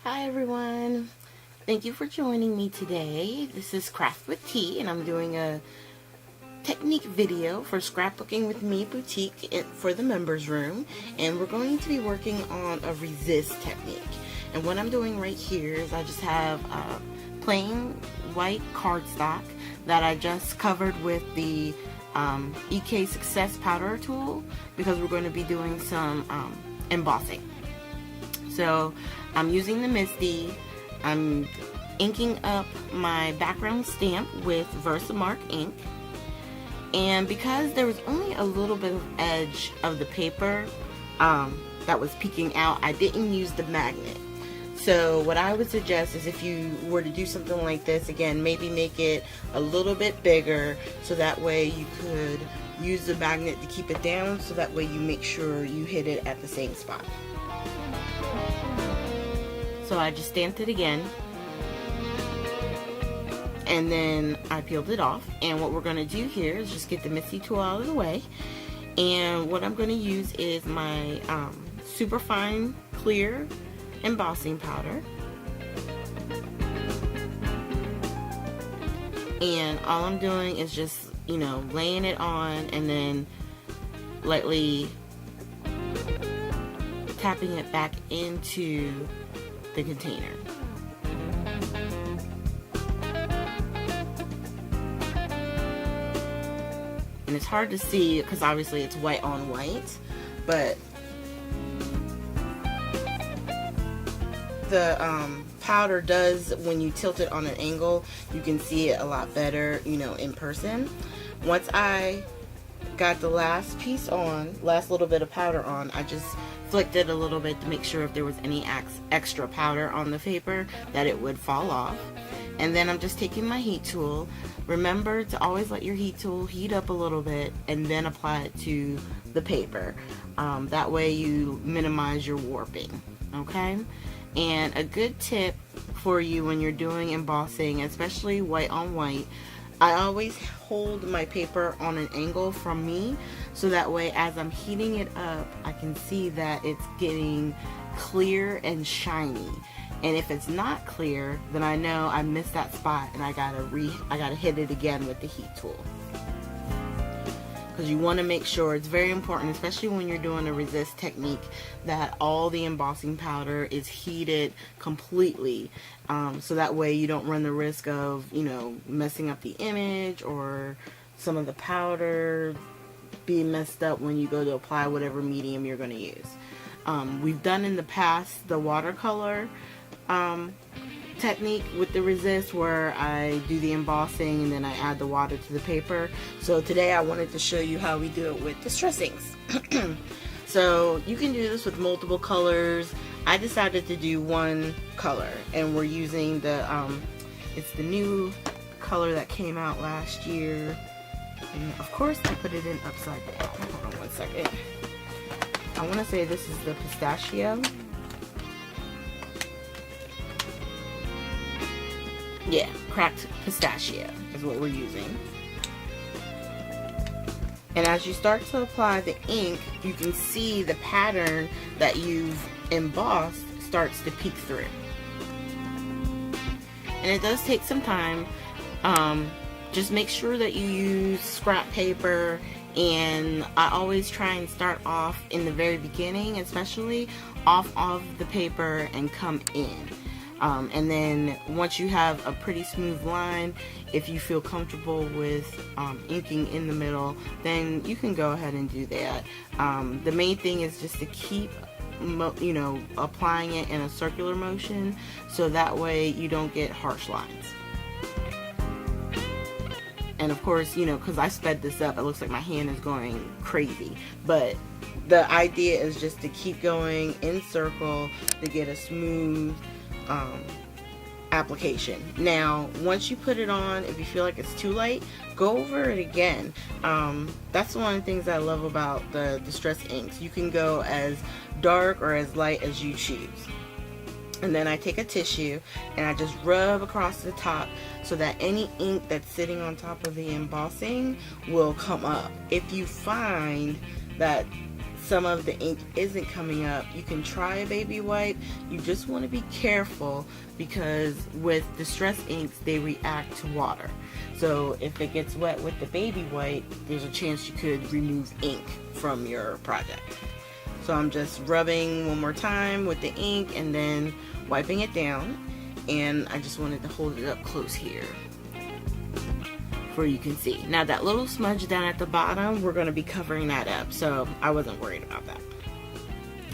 Hi everyone, thank you for joining me today. This is Craft with T and I'm doing a technique video for Scrapbooking with Me Boutique for the members room, and we're going to be working on a resist technique. And what I'm doing right here is I just have a plain white cardstock that I just covered with the EK Success powder tool because we're going to be doing some embossing. So I'm using the Misty. I'm inking up my background stamp with Versamark ink. And because there was only a little bit of edge of the paper that was peeking out, I didn't use the magnet. So what I would suggest is if you were to do something like this, again, maybe make it a little bit bigger so that way you could use the magnet to keep it down, so that way you make sure you hit it at the same spot. So I just stamped it again, and then I peeled it off. And what we're going to do here is just get the Misty tool out of the way, and what I'm going to use is my super fine clear embossing powder, and all I'm doing is just, you know, laying it on and then lightly tapping it back into the container. And it's hard to see because obviously it's white on white, but the powder does, when you tilt it on an angle, you can see it a lot better, you know, in person. Once I got the last piece on, last little bit of powder on, I just flicked it a little bit to make sure if there was any extra powder on the paper that it would fall off. And then I'm just taking my heat tool. Remember to always let your heat tool heat up a little bit and then apply it to the paper. That way you minimize your warping, okay? And a good tip for you when you're doing embossing, especially white on white, I always hold my paper on an angle from me, so that way as I'm heating it up, I can see that it's getting clear and shiny. And if it's not clear, then I know I missed that spot and I gotta hit it again with the heat tool. Because you want to make sure, it's very important, especially when you're doing a resist technique, that all the embossing powder is heated completely, so that way you don't run the risk of, you know, messing up the image or some of the powder being messed up when you go to apply whatever medium you're going to use. We've done in the past the watercolor technique with the resist, where I do the embossing and then I add the water to the paper. So today I wanted to show you how we do it with distress inks. So you can do this with multiple colors. I decided to do one color, and we're using the it's the new color that came out last year, and of course I put it in upside down. Hold on one second. I want to say this is the pistachio. Yeah, cracked pistachio is what we're using. And as you start to apply the ink, you can see the pattern that you've embossed starts to peek through. And it does take some time. Just make sure that you use scrap paper, and I always try and start off in the very beginning, especially off of the paper and come in. And then once you have a pretty smooth line, if you feel comfortable with inking in the middle, then you can go ahead and do that. The main thing is just to keep, you know, applying it in a circular motion, so that way you don't get harsh lines. And of course, you know, because I sped this up, it looks like my hand is going crazy, but the idea is just to keep going in circle to get a smooth application. Now once you put it on, if you feel like it's too light, go over it again. That's one of the things I love about the distress inks. You can go as dark or as light as you choose. And then I take a tissue and I just rub across the top so that any ink that's sitting on top of the embossing will come up. If you find that some of the ink isn't coming up, you can try a baby wipe. You just want to be careful because with distress inks, they react to water. So if it gets wet with the baby wipe, there's a chance you could remove ink from your project. So I'm just rubbing one more time with the ink and then wiping it down. And I just wanted to hold it up close here where you can see. Now that little smudge down at the bottom, we're going to be covering that up, so I wasn't worried about that.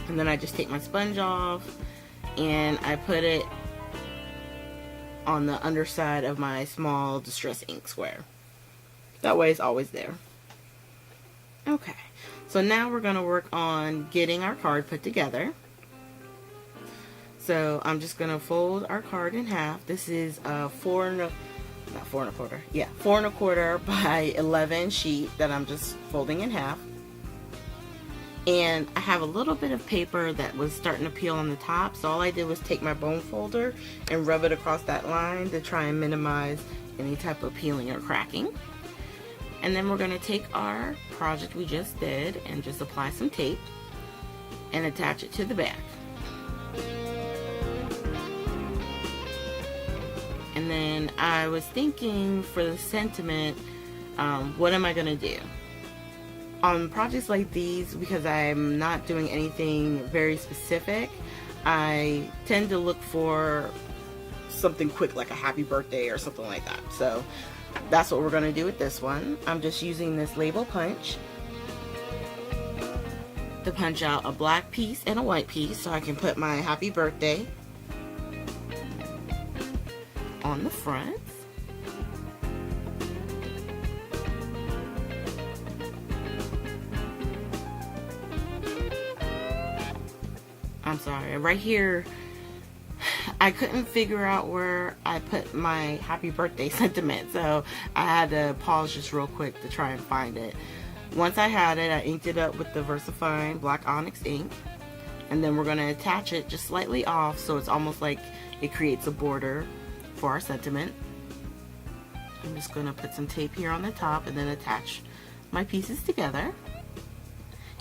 And then I just take my sponge off and I put it on the underside of my small distress ink square. That way it's always there. Okay, so now we're going to work on getting our card put together. So I'm just going to fold our card in half. This is a 4 1/4 by 11 sheet that I'm just folding in half. And I have a little bit of paper that was starting to peel on the top, so all I did was take my bone folder and rub it across that line to try and minimize any type of peeling or cracking. And then we're going to take our project we just did and just apply some tape and attach it to the back. And then I was thinking for the sentiment, what am I going to do? On projects like these, because I'm not doing anything very specific, I tend to look for something quick like a happy birthday or something like that. So that's what we're going to do with this one. I'm just using this label punch to punch out a black piece and a white piece so I can put my happy birthday on the front. I'm sorry, right here I couldn't figure out where I put my happy birthday sentiment, so I had to pause just real quick to try and find it. Once I had it, I inked it up with the VersaFine Black Onyx ink, and then we're going to attach it just slightly off so it's almost like it creates a border for our sentiment. I'm just going to put some tape here on the top and then attach my pieces together.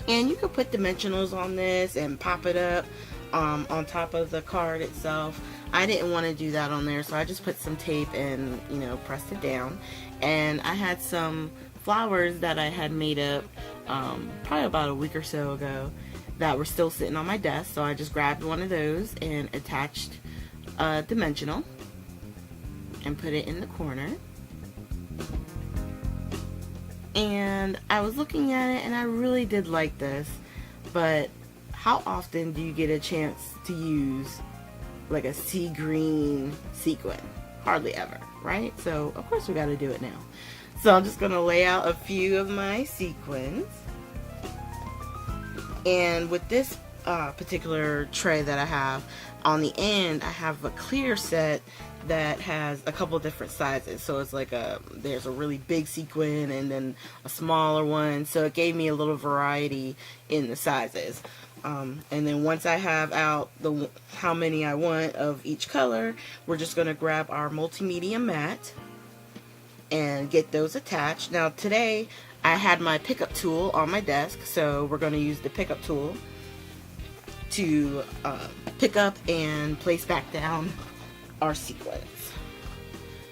And you could put dimensionals on this and pop it up on top of the card itself. I didn't want to do that on there, so I just put some tape and, you know, pressed it down. And I had some flowers that I had made up probably about a week or so ago that were still sitting on my desk, so I just grabbed one of those and attached a dimensional and put it in the corner. And I was looking at it and I really did like this, but how often do you get a chance to use like a sea green sequin? Hardly ever, right? So of course we got to do it now. So I'm just going to lay out a few of my sequins. And with this particular tray that I have, on the end I have a clear set that has a couple different sizes. So it's like there's a really big sequin and then a smaller one, so it gave me a little variety in the sizes. And then once I have out how many I want of each color, we're just going to grab our multimedia mat and get those attached. Now today I had my pickup tool on my desk, so we're going to use the pickup tool to pick up and place back down our sequins.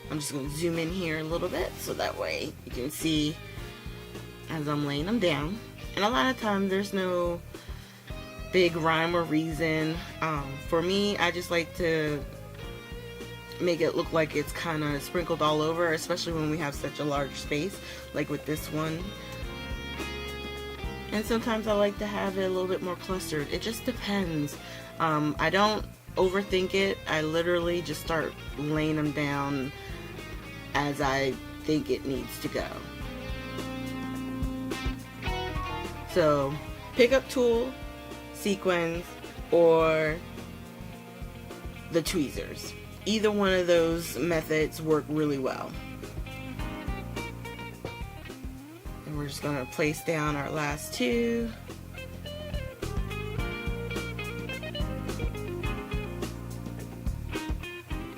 I'm just going to zoom in here a little bit so that way you can see as I'm laying them down. And a lot of times there's no big rhyme or reason. For me, I just like to make it look like it's kind of sprinkled all over, especially when we have such a large space like with this one. And sometimes I like to have it a little bit more clustered. It just depends. I don't overthink it. I literally just start laying them down as I think it needs to go. So pickup tool, sequins, or the tweezers. Either one of those methods work really well. And we're just going to place down our last two.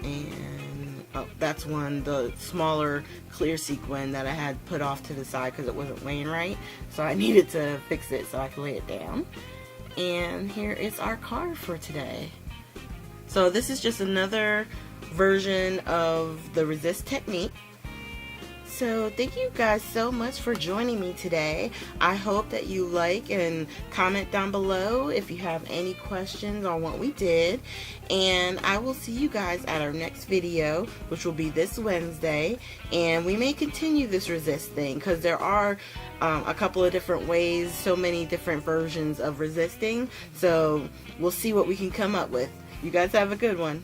And oh, that's one, the smaller clear sequin that I had put off to the side because it wasn't laying right. So I needed to fix it so I could lay it down. And here is our card for today. So this is just another version of the resist technique. So thank you guys so much for joining me today. I hope that you like and comment down below if you have any questions on what we did. And I will see you guys at our next video, which will be this Wednesday. And we may continue this resist thing because there are a couple of different ways, so many different versions of resisting. So we'll see what we can come up with. You guys have a good one.